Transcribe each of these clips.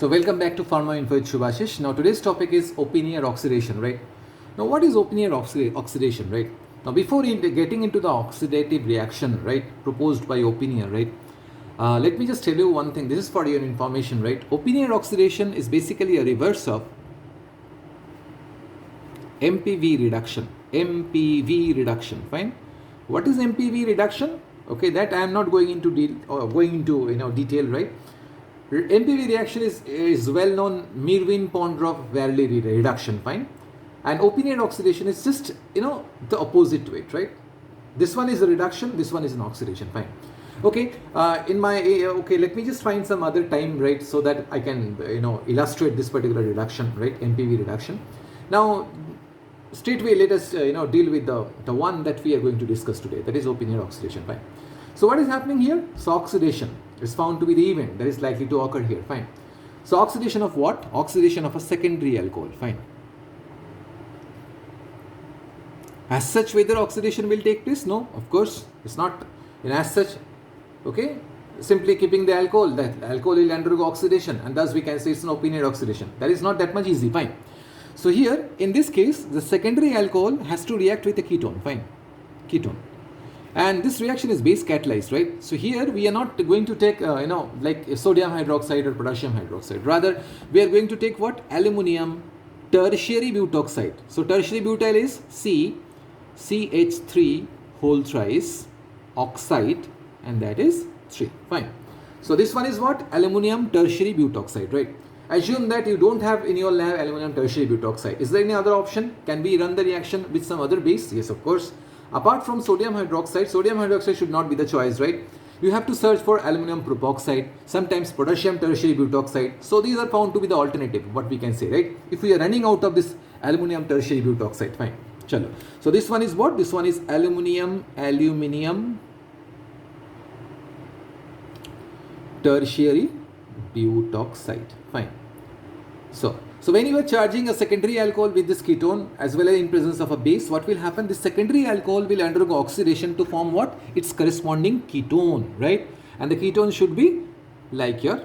So welcome back to Pharma-info with Shubhashish. Now today's topic is OPPENAUER oxidation, right? Now what is OPPENAUER oxidation, right? Now before getting into the oxidative reaction, right, proposed by OPPENAUER, right, let me just tell you one thing. This is for your information, right? OPPENAUER oxidation is basically a reverse of MPV reduction. MPV reduction, fine. What is MPV reduction? Okay, that I am not going into detail, right? MPV reaction is well known Mirwin-Pondorf-Verley reduction, fine. And OPPENAUER oxidation is just the opposite to it, right? This one is a reduction, this one is an oxidation, fine. Okay, let me just find some other time, right, so that I can illustrate this particular reduction, right? MPV reduction. Now straightway let us deal with the one that we are going to discuss today, that is OPPENAUER oxidation, fine. So what is happening here? So oxidation is found to be the event that is likely to occur here, fine. So oxidation of what? Oxidation of a secondary alcohol, fine. As such, whether oxidation will take place? No, of course it's not. And as such, okay, simply keeping the alcohol, that alcohol will undergo oxidation, and thus we can say it's an OPPENAUER oxidation. That is not that much easy, fine. So here in this case, the secondary alcohol has to react with a ketone, fine, ketone. And this reaction is base catalyzed, right? So here we are not going to take like sodium hydroxide or potassium hydroxide. Rather, we are going to take what? Aluminium tertiary butoxide. So tertiary butyl is CH3 whole thrice oxide, and that is 3, fine. So this one is what? Aluminium tertiary butoxide, right? Assume that you don't have in your lab aluminium tertiary butoxide. Is there any other option? Can we run the reaction with some other base? Yes, of course. Apart from sodium hydroxide should not be the choice, right? You have to search for aluminum propoxide, sometimes potassium tertiary butoxide. So these are found to be the alternative, what we can say, right? If we are running out of this aluminum tertiary butoxide, fine. Chalo. So this one is what? This one is aluminium tertiary butoxide, fine. So when you are charging a secondary alcohol with this ketone as well as in presence of a base, what will happen? This secondary alcohol will undergo oxidation to form what? Its corresponding ketone, right? And the ketone should be like your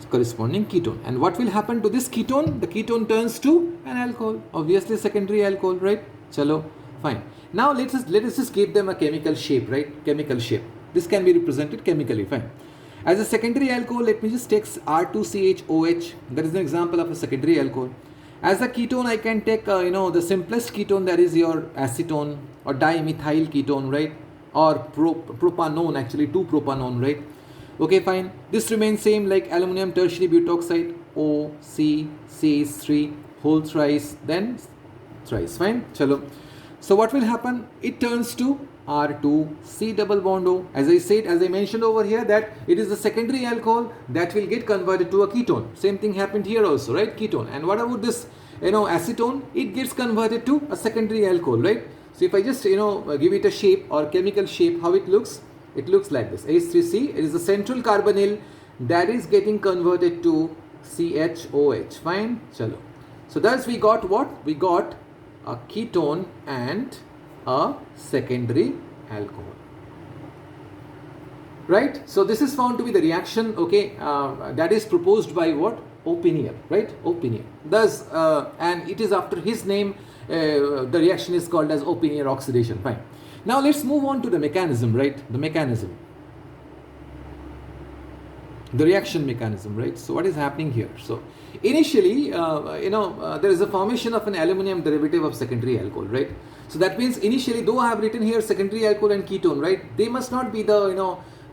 corresponding ketone. And what will happen to this ketone? The ketone turns to an alcohol, obviously secondary alcohol, right? Chalo, fine. Now let us just give them a chemical shape, right? Chemical shape. This can be represented chemically, fine. As a secondary alcohol, let me just take R2CHOH. That is an example of a secondary alcohol. As a ketone, I can take the simplest ketone, that is your acetone or dimethyl ketone, right? Or propanone, actually 2-propanone, right? Okay, fine. This remains same like aluminum tertiary butoxide, OCCH3 whole thrice, then thrice, fine. Chalo. So what will happen? It turns to R2C double bond O. As I mentioned over here, that it is the secondary alcohol that will get converted to a ketone. Same thing happened here also, right? Ketone. And what about this, acetone? It gets converted to a secondary alcohol, right? So if I just, give it a shape or chemical shape, how it looks? It looks like this. H3C, it is the central carbonyl that is getting converted to CHOH. Fine? Chalo. So thus we got what? We got a ketone and a secondary alcohol, right? So this is found to be the reaction, okay, that is proposed by what? OPPENAUER, right? OPPENAUER. Thus, and it is after his name, the reaction is called as OPPENAUER oxidation, fine. Now let's move on to the mechanism, right? The mechanism. The reaction mechanism, right? So what is happening here? So initially, there is a formation of an aluminum derivative of secondary alcohol, right? So that means initially, though I have written here secondary alcohol and ketone, right? They must not be the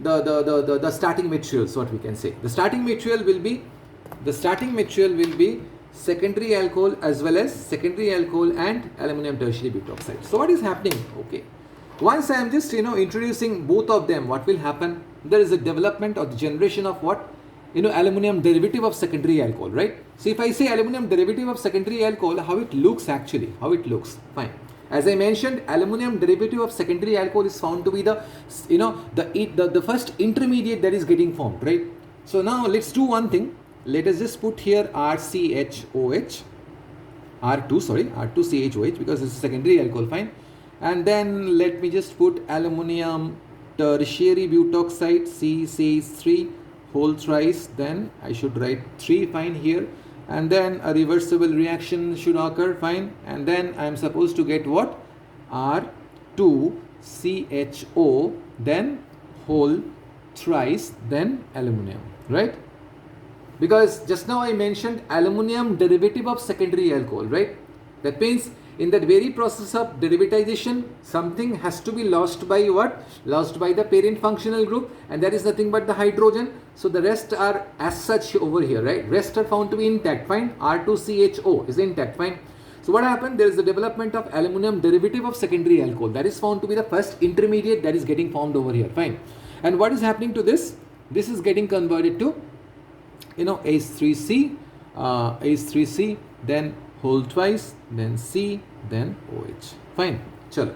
the starting materials, what we can say. The starting material will be secondary alcohol as well as secondary alcohol and aluminum tertiary butoxide. So what is happening? Okay, once I am just introducing both of them, what will happen? There is a development or the generation of what? Aluminum derivative of secondary alcohol, right? So if I say aluminum derivative of secondary alcohol, how it looks actually? How it looks? Fine. As I mentioned, aluminum derivative of secondary alcohol is found to be the first intermediate that is getting formed, right? So now let's do one thing. Let us just put here R2CHOH because this is secondary alcohol, fine. And then let me just put aluminum tertiary butoxide CH3 whole thrice, then I should write 3, fine, here, and then a reversible reaction should occur, fine, and then I am supposed to get what? R2CHO, then whole thrice, then aluminum, right? Because just now I mentioned aluminum derivative of secondary alcohol, right? That means in that very process of derivatization, something has to be lost by what? Lost by the parent functional group, and that is nothing but the hydrogen. So the rest are as such over here, right? Rest are found to be intact, fine. R2CHO is intact, fine. So what happened? There is the development of aluminum derivative of secondary alcohol. That is found to be the first intermediate that is getting formed over here, fine. And what is happening to this? This is getting converted to, H3C, H3C, then whole twice, then C, then OH. Fine. Chalo.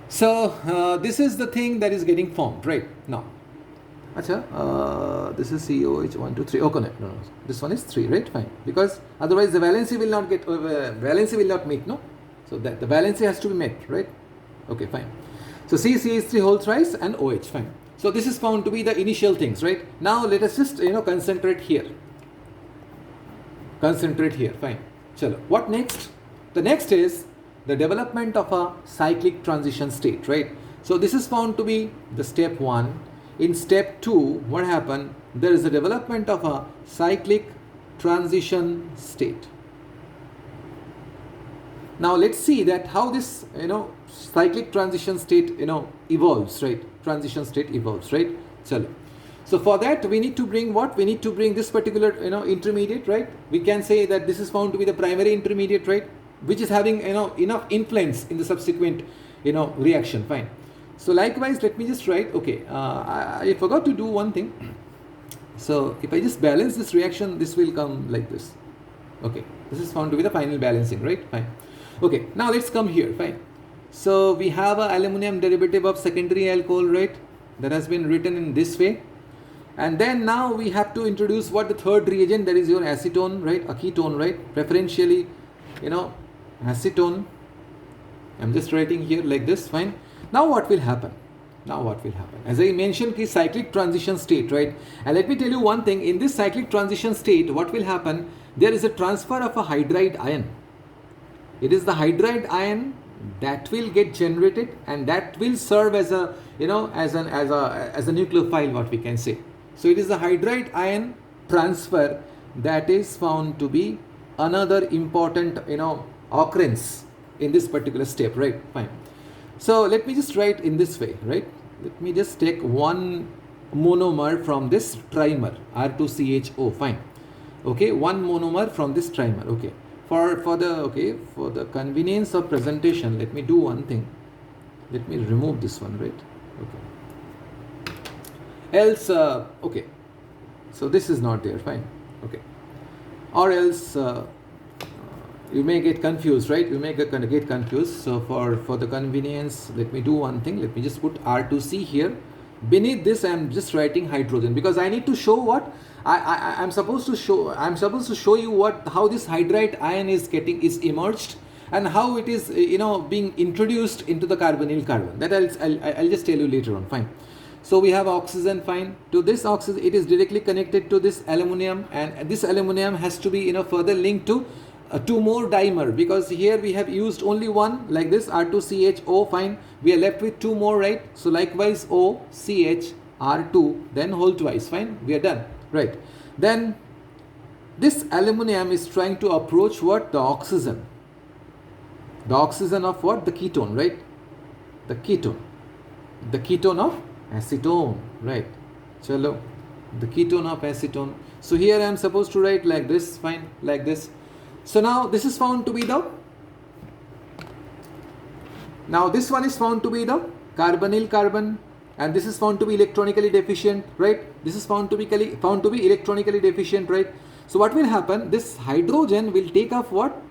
So this is the thing that is getting formed, right? Now, this is COH 1, 2, 3. Okay, no. This one is 3, right? Fine. Because otherwise the valency will not get valency will not meet, no? So that the valency has to be met, right? Okay, fine. So CH3 whole thrice and OH, fine. So this is found to be the initial things, right? Now let us just concentrate here. Concentrate here, fine. Chalo. What next? The next is the development of a cyclic transition state, right? So this is found to be the step 1. In step 2, what happened? There is a development of a cyclic transition state. Now let's see that how this cyclic transition state evolves, right? Transition state evolves, right? Chalo. So for that we need to bring what? We need to bring this particular intermediate, right? We can say that this is found to be the primary intermediate, right? Which is having enough influence in the subsequent reaction, fine. So likewise, let me just write, okay, I forgot to do one thing. So if I just balance this reaction, this will come like this. Okay, this is found to be the final balancing, right? Fine. Okay, now let's come here, fine. So we have a aluminum derivative of secondary alcohol, right? That has been written in this way. And then now we have to introduce what? The third reagent, that is your acetone, right? A ketone, right? Preferentially, acetone. I'm just writing here like this, fine. Now what will happen? As I mentioned, is cyclic transition state, right? And let me tell you one thing. In this cyclic transition state, what will happen? There is a transfer of a hydride ion. It is the hydride ion that will get generated, and that will serve as a as a nucleophile, what we can say. So it is the hydride ion transfer that is found to be another important occurrence in this particular step, right? Fine. So let me just write in this way, right? Let me just take one monomer from this trimer, R2CHO, fine. Okay, one monomer from this trimer. Okay, for the convenience of presentation, let me do one thing. Let me remove this one, right? Okay. Else, okay. So this is not there, fine. Okay. Or else you may get confused, right? You may get confused. So for the convenience, let me do one thing. Let me just put R2C here. Beneath this, I am just writing hydrogen, because I need to show what I'm supposed to show. I'm supposed to show you how this hydride ion is emerged, and how it is being introduced into the carbonyl carbon. That I'll just tell you later on. Fine. So we have oxygen, fine. To this oxygen, it is directly connected to this aluminum, and this aluminum has to be further linked to 2 more dimer, because here we have used only one, like this, R2CHO, fine. We are left with 2 more, right? So likewise, OCH, R2, then whole twice, fine. We are done, right? Then this aluminum is trying to approach what? The oxygen. The oxygen of what? The ketone, right? The ketone. The ketone of acetone, right? Chalo. The ketone of acetone. So here I am supposed to write like this, fine, like this. So now this is found to be this one is found to be the carbonyl carbon, and this is found to be electronically deficient, right? This is found to be electronically deficient, right? So what will happen? This hydrogen will take off what?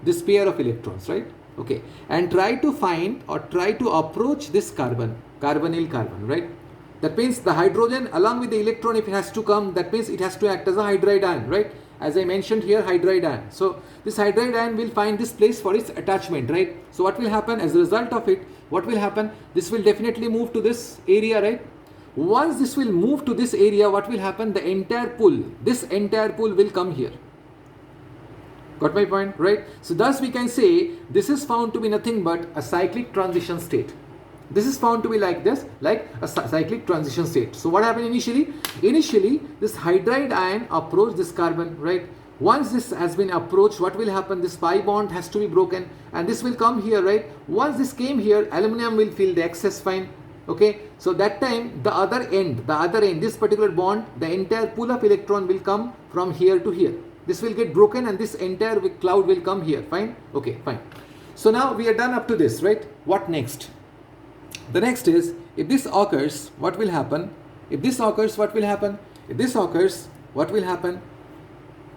This pair of electrons, right? Okay, and try to find or try to approach this carbonyl carbon, right? That means the hydrogen along with the electron, if it has to come, that means it has to act as a hydride ion, right? As I mentioned here, hydride ion. So this hydride ion will find this place for its attachment, right? So what will happen as a result of it? What will happen? This will definitely move to this area, right? Once this will move to this area, what will happen? The entire pool, this entire pool will come here. Got my point, right? So thus we can say this is found to be nothing but a cyclic transition state. This is found to be like this, like a cyclic transition state. So what happened initially? Initially, this hydride ion approached this carbon, right? Once this has been approached, what will happen? This pi bond has to be broken and this will come here, right? Once this came here, aluminum will fill the excess, fine. Okay, so that time the other end, this particular bond, the entire pool of electron will come from here to here. This will get broken and this entire cloud will come here, fine. Okay, fine. So now we are done up to this, right? What next? The next is, if this occurs, what will happen? If this occurs, what will happen? If this occurs, what will happen?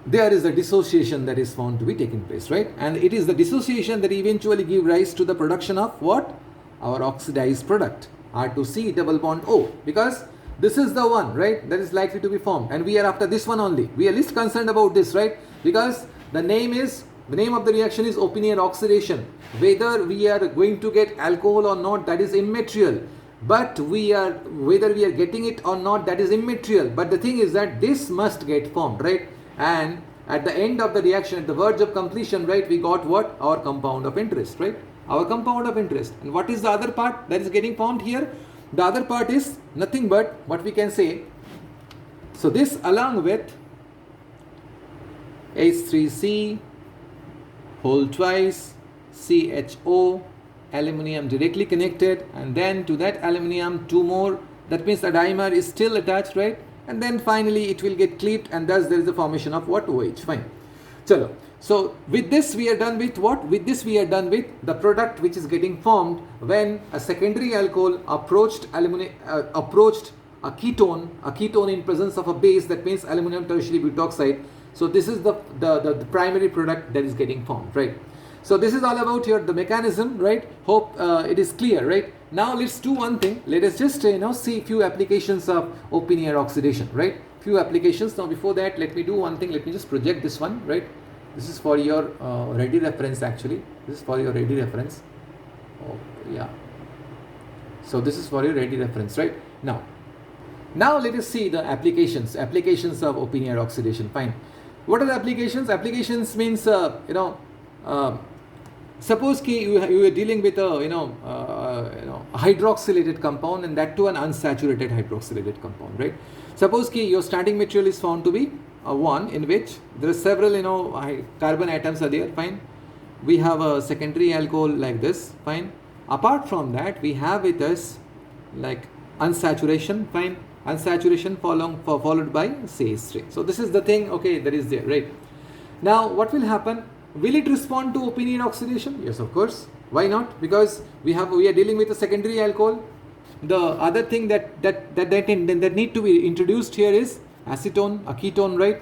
There is a dissociation that is found to be taking place, right? And it is the dissociation that eventually give rise to the production of what? Our oxidized product, R2C double bond O, because this is the one, right, that is likely to be formed, and we are after this one only. We are least concerned about this, right? Because the name of the reaction is open-air oxidation. Whether we are going to get alcohol or not, that is immaterial. But whether we are getting it or not, that is immaterial. But the thing is that this must get formed, right? And at the end of the reaction, at the verge of completion, right, we got what? Our compound of interest, right? Our compound of interest. And what is the other part that is getting formed here? The other part is nothing but what we can say. So this along with H3C whole twice, CHO, aluminium directly connected, and then to that aluminium two more. That means the dimer is still attached, right? And then finally it will get clipped, and thus there is the formation of what? OH. Fine. Chalo. So with this we are done with what? With this we are done with the product which is getting formed when a secondary alcohol approached a ketone in presence of a base, that means aluminum tertiary butoxide. So this is the primary product that is getting formed, right? So this is all about here the mechanism, right? Hope it is clear, right? Now let's do one thing. Let us just see few applications of open-air oxidation, right? Few applications. Now before that, let me do one thing. Let me just project this one, right? This is for your ready reference actually. This is for your ready reference. Oh, yeah. So this is for your ready reference, right? Now let us see the applications of open-air oxidation. Fine. What are the applications? Applications means suppose you are dealing with a hydroxylated compound, and that too an unsaturated hydroxylated compound, right? Suppose your starting material is found to be one in which there are several carbon atoms are there, fine. We have a secondary alcohol like this, fine. Apart from that, we have with us like unsaturation, fine. Unsaturation followed by CH3. So this is the thing, okay, that is there, right? Now what will happen? Will it respond to open-air oxidation? Yes, of course. Why not? Because we are dealing with a secondary alcohol. The other thing that need to be introduced here is acetone, a ketone, right?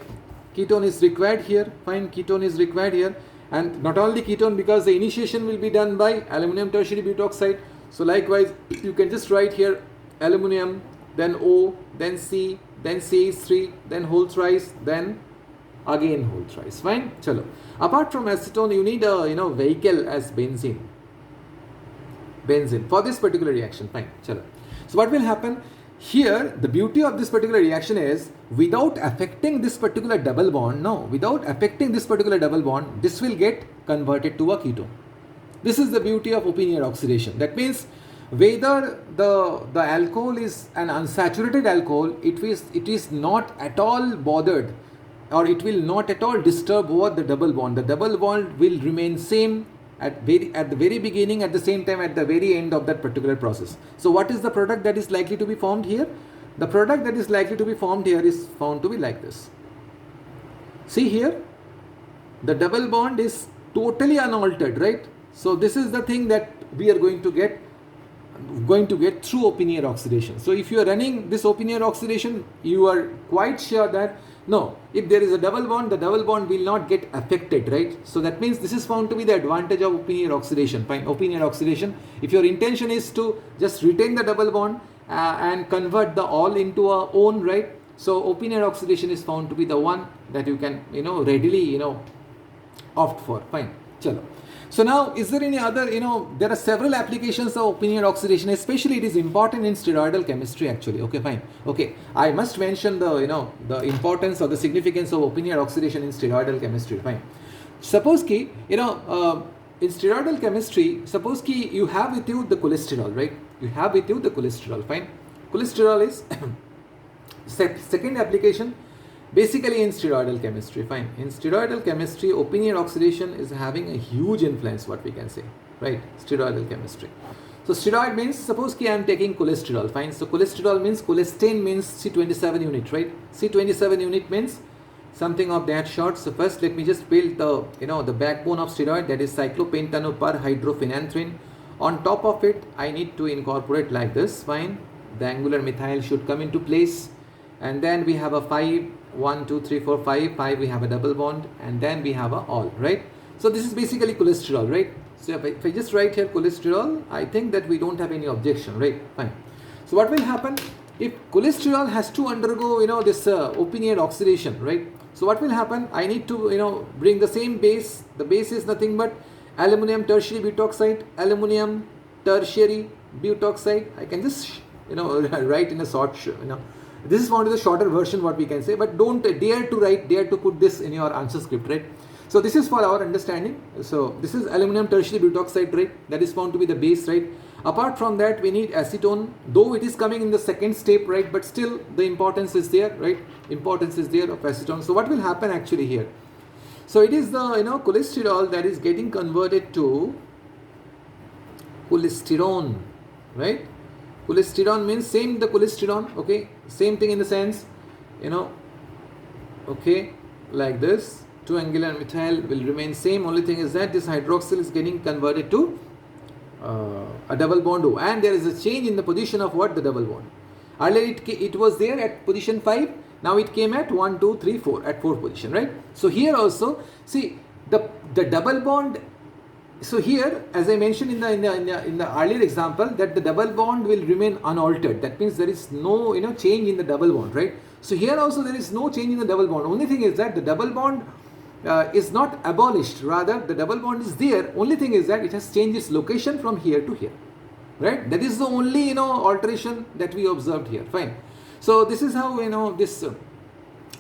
Ketone is required here, fine. Ketone is required here, and not only ketone, because the initiation will be done by aluminum tertiary butoxide. So likewise, you can just write here aluminum, then O, then C, then CH3, then whole thrice, then again whole thrice. Fine. Chalo. Apart from acetone, you need a vehicle as benzene for this particular reaction. Fine. Chalo. So what will happen here? The beauty of this particular reaction is without affecting this particular double bond. This will get converted to a ketone. This is the beauty of open-air oxidation. That means whether the alcohol is an unsaturated alcohol, it is not at all bothered, or it will not at all disturb over the double bond. The double bond will remain same at the very beginning, at the same time at the very end of that particular process. So what is the product that is likely to be formed here? The product that is likely to be formed here is found to be like this. See here, the double bond is totally unaltered, right? So this is the thing that we are going to get through open-air oxidation. So if you are running this open-air oxidation, you are quite sure that no, if there is a double bond, the double bond will not get affected, right? So that means this is found to be the advantage of open-air oxidation. Fine, open-air oxidation. If your intention is to just retain the double bond and convert the all into a own, right? So open-air oxidation is found to be the one that you can readily opt for. Fine. Chalo. So now, is there any other, there are several applications of open-air oxidation, especially it is important in steroidal chemistry actually. Okay, fine. Okay, I must mention the importance or the significance of open-air oxidation in steroidal chemistry. Fine. Suppose ki, in steroidal chemistry, suppose ki you have with you the cholesterol, right? You have with you the cholesterol, fine. Cholesterol is second application. Basically in steroidal chemistry, fine. In steroidal chemistry, open-air oxidation is having a huge influence, what we can say, right? Steroidal chemistry. So steroid means, suppose ki I am taking cholesterol, fine. So cholesterol means, cholesterol means C27 unit, right? C27 unit means something of that sort. So first let me just build the, the backbone of steroid, that is cyclopentanoperhydrophenanthrin. On top of it, I need to incorporate like this, fine. The angular methyl should come into place. And then we have a 5, 1, 2, 3, 4, 5, 5, we have a double bond, and then we have a all, right? So this is basically cholesterol, right? So if I just write here cholesterol, I think that we don't have any objection, right? Fine. So what will happen if cholesterol has to undergo, this open-air oxidation, right? So what will happen? I need to, bring the same base. The base is nothing but aluminum tertiary butoxide, aluminum tertiary butoxide. I can just, write in a short, this is one of the shorter version what we can say, but don't dare to put this in your answer script, right? So this is for our understanding. So this is aluminum tertiary butoxide, right? That is found to be the base, right? Apart from that, we need acetone, though it is coming in the second step, right? But still the importance is there, right? Importance is there of acetone. So what will happen actually here? So it is the, cholesterol that is getting converted to cholesterol, right? Cholesterol means same the cholesterol, okay, same thing in the sense, okay, like this, 2 angular methyl will remain same, only thing is that this hydroxyl is getting converted to a double bond O, and there is a change in the position of what? The double bond. Earlier it was there at position 5, now it came at 1, 2, 3, 4, at 4th position, right? So here also, see, the double bond. So here, as I mentioned in the earlier example, that the double bond will remain unaltered. That means there is no change in the double bond, right? So here also there is no change in the double bond. Only thing is that the double bond is not abolished. Rather, the double bond is there. Only thing is that it has changed its location from here to here, right? That is the only alteration that we observed here. Fine. So this is how this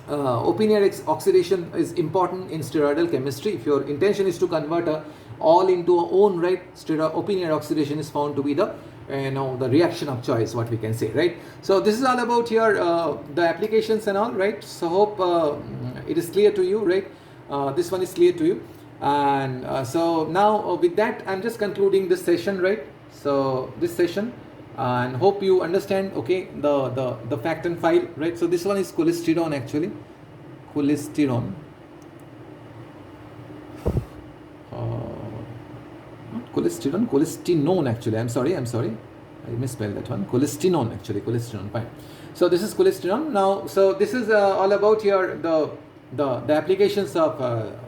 open-air oxidation is important in steroidal chemistry. If your intention is to convert all into a own, right, open-air oxidation is found to be the the reaction of choice, what we can say, right? So this is all about here the applications and all, right? So hope it is clear to you, right? This one is clear to you, and so now with that I'm just concluding this session, right? So this session, and hope you understand, okay, the fact and file, right? So this one is cholesterol actually, cholesterol. Cholesterol actually, I'm sorry, I misspelled that one. Cholesterol actually, cholesterol, fine. So this is cholesterol. Now, so this is all about here the applications of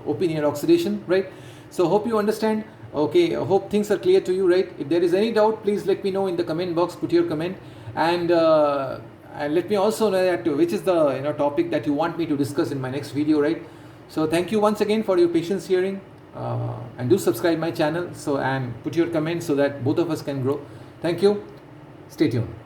open-air oxidation, right? So hope you understand. Okay, I hope things are clear to you, right? If there is any doubt, please let me know in the comment box. Put your comment, and let me also know that which is the topic that you want me to discuss in my next video, right? So thank you once again for your patience hearing. And do subscribe my channel, so and put your comments so that both of us can grow. Thank you. Stay tuned.